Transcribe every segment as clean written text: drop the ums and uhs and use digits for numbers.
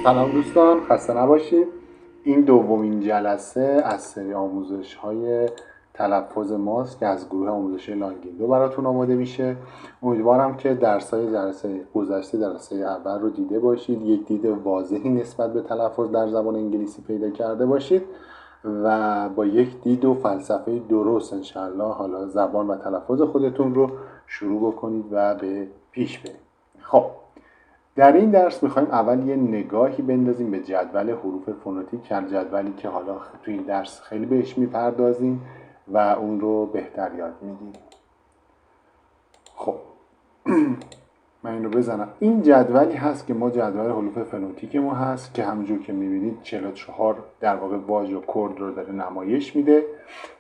سلام دوستان، خسته نباشید. این دومین جلسه از سری آموزش‌های تلفظ ماست که از گروه آموزشی لانگیندو براتون آماده میشه. امیدوارم که درس‌های جلسه گذشته جلسه اول رو دیده باشید، یک دید واضحی نسبت به تلفظ در زبان انگلیسی پیدا کرده باشید و با یک دید و فلسفه درست انشالله حالا زبان و تلفظ خودتون رو شروع بکنید و به پیش برید. خب در این درس میخوایم اول یه نگاهی بندازیم به جدول حروف فونتیک، جدولی که حالا توی این درس خیلی بهش میپردازیم و اون رو بهتر یاد میگیریم. خب من این رو بزنم. این جدولی هست که ما جدول حروف فونتیک ما هست که همونجور که میبینید 44 در واقع واژه و کرد رو داره نمایش میده.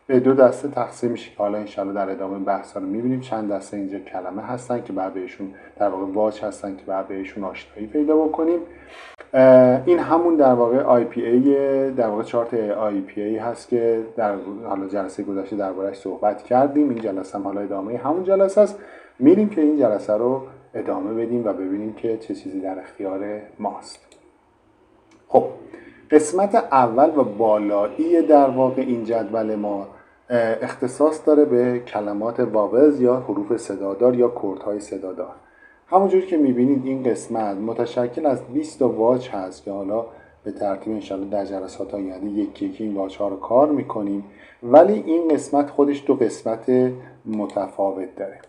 به دو دسته تقسیم میشه که حالا انشالله در ادامه بحثا رو میبینیم. چند دسته اینجا کلمه هستن که بعد بهشون در واقع واژه هستن که بعد بهشون آشنایی پیدا بکنیم. این همون در واقع IPA در واقع چارت IPA هست که در حالا جلسه گذشته درباره‌اش صحبت کردیم. این جلسه هم حالا ادامه همون جلسه است. میریم که این جلسه رو ادامه بدیم و ببینیم که چه چیزی در اختیار ماست. خب قسمت اول و بالایی در واقع این جدول ما اختصاص داره به کلمات واولز یا حروف صدادار یا کردهای صدادار. همونجور که میبینید این قسمت متشکل از 20 واژه هست که حالا به ترتیب انشالله در جلسات آینده یکی یکی این واژه ها رو کار میکنیم، ولی این قسمت خودش دو قسمت متفاوت داره.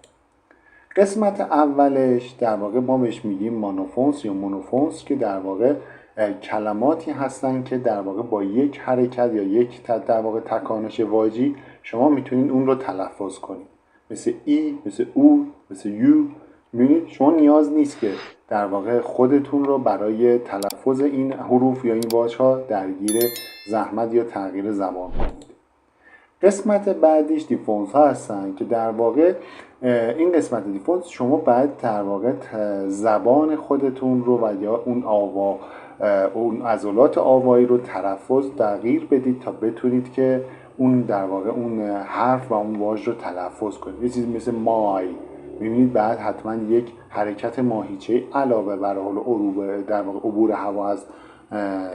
قسمت اولش در واقع ما بهش میگیم مانوفونس یا مونوفونس که در واقع کلماتی هستن که در واقع با یک حرکت یا یک در واقع تکانش واژی شما میتونید اون رو تلفظ کنید، مثل ای، مثل او، مثل یو. میبینید شما نیاز نیست که در واقع خودتون رو برای تلفظ این حروف یا این واژه‌ها درگیر زحمت یا تغییر زبان کنید. قسمت بعدیش دیفونس ها هستن که در واقع این قسمت دیفونس شما باید در واقع زبان خودتون رو و یا اون عضلات آوایی رو تلفظ تغییر بدید تا بتونید که اون در واقع اون حرف و اون واژه رو تلفظ کنید. یه چیزی مثل مای، می‌بینید بعد حتما یک حرکت ماهیچه علاوه بر حال در واقع عبور هوا از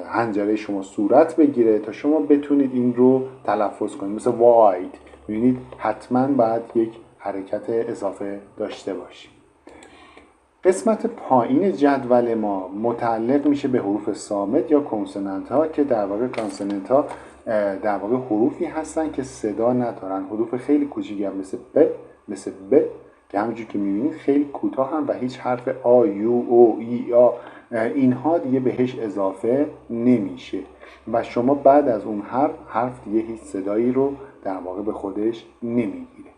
حنجره شما صورت بگیره تا شما بتونید این رو تلفظ کنید. مثل واید، می‌بینید حتما باید یک حرکت اضافه داشته باشید. قسمت پایین جدول ما متعلق میشه به حروف صامت یا کانسونانت ها که در واقع کانسونانت ها در واقع حروفی هستن که صدا ندارن، حروف خیلی کوچیکی هم مثل ب که همونجور که میبینید خیلی کوتاه هم و هیچ حرف آ، یو، او، ای، آ اینها دیگه بهش اضافه نمیشه و شما بعد از اون حرف دیگه هیچ صدایی رو در واقع به خودش نمیگیره.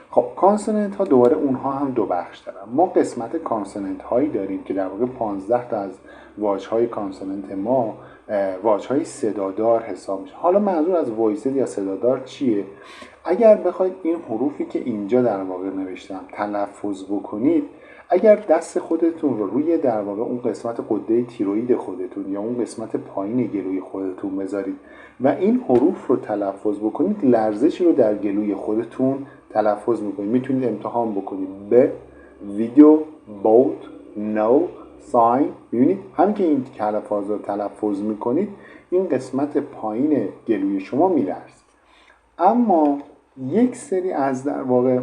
خب کانسوننت ها دوباره اونها هم دو بخش دارن. ما قسمت کانسوننت هایی داریم که در واقع 15 تا از واژه های کانسوننت ما واژه های صدادار حساب میشه. حالا منظور از وایسد یا صدادار چیه؟ اگر بخواید این حروفی که اینجا در واقع نوشتم تلفظ بکنید، اگر دست خودتون رو روی در واقع اون قسمت غده تیروئید خودتون یا اون قسمت پایین گلوی خودتون بذارید و این حروف رو تلفظ بکنید، لرزشی رو در گلوی خودتون تلفظ میکنید. میتونید امتحان بکنید به ویدیو، بوت، نو، ساین. ببینید همین که این کلمات رو تلفظ میکنید این قسمت پایین گلوی شما میلرزه. اما یک سری از در واقع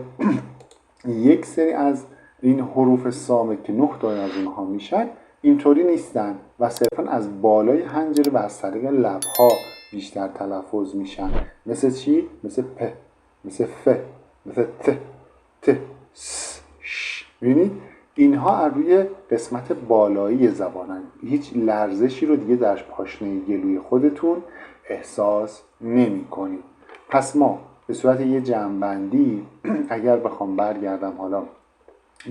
یک سری از این حروف صامت که 9 تا از اونها میشن اینطوری نیستن و صرفا از بالای حنجره و از طریق لبها بیشتر تلفظ میشن. مثل چی؟ مثل پ، مثل ف، مثل ت، س، ش. ببینید اینها از روی قسمت بالایی زبانن، هیچ لرزشی رو دیگه در پاشنه گلوی خودتون احساس نمی کنید. پس ما به صورت یه جمع‌بندی اگر بخوام برگردم حالا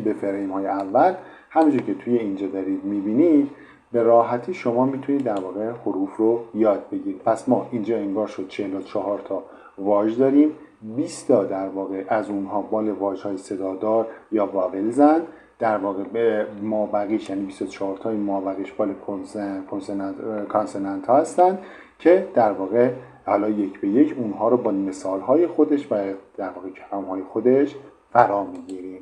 به فریم های اول، همونجور که توی اینجا دارید میبینید به راحتی شما میتونید در واقع حروف رو یاد بگیرید. پس ما اینجا انگار شد 44 تا واژه داریم، 20 تا در واقع از اونها مال واژه‌های صدادار یا واولزن، در واقع به مابقیش یعنی 24 تا این مابقیش مال کانسونانت ها هستن که در واقع حالا یک به یک اونها رو با مثال های خودش و در واقع کلام های خودش فرا میگیریم.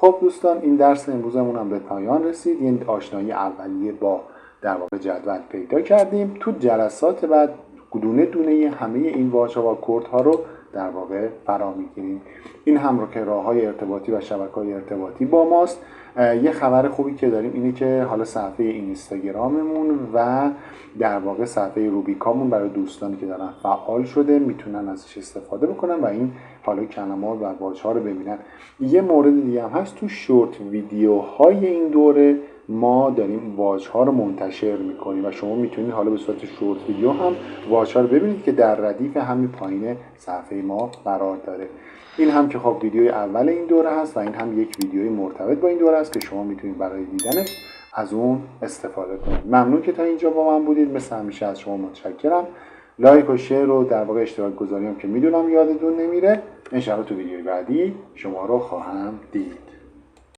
خب دوستان، این درس امروزمون هم به پایان رسید. یه آشنایی اولیه با در واقع جدول پیدا کردیم. تو جلسات بعد دونه دونه همه این واژه‌ها و کردها رو در واقع فرا میگیریم. این هم رو که راه‌های ارتباطی و شبکه‌های ارتباطی با ماست. یه خبر خوبی که داریم اینه که حالا صفحه اینستاگراممون و در واقع صفحه روبیکامون برای دوستانی که دارن فعال شده، میتونن ازش استفاده بکنن و این حالا کلمات و واژه‌ها رو ببینن. یه مورد دیگه هم هست، تو شورت ویدیوهای این دوره ما داریم واژه‌ها رو منتشر میکنیم و شما میتونید حالا به صورت شورت ویدیو هم واژه‌ها رو ببینید که در ردیف همین پایین صفحه ما قرار داره. این هم که خب ویدیوی اول این دوره هست و این هم یک ویدیوی مرتبط با این دوره است که شما میتونید برای دیدنش از اون استفاده کنید. ممنون که تا اینجا با من بودید. مثل همیشه از شما متشکرم. لایک و شیر و در واقع اشتراک گذاری هم که میدونم یادتون نمیره. ان شاءالله تو ویدیوی بعدی شما رو خواهم دید.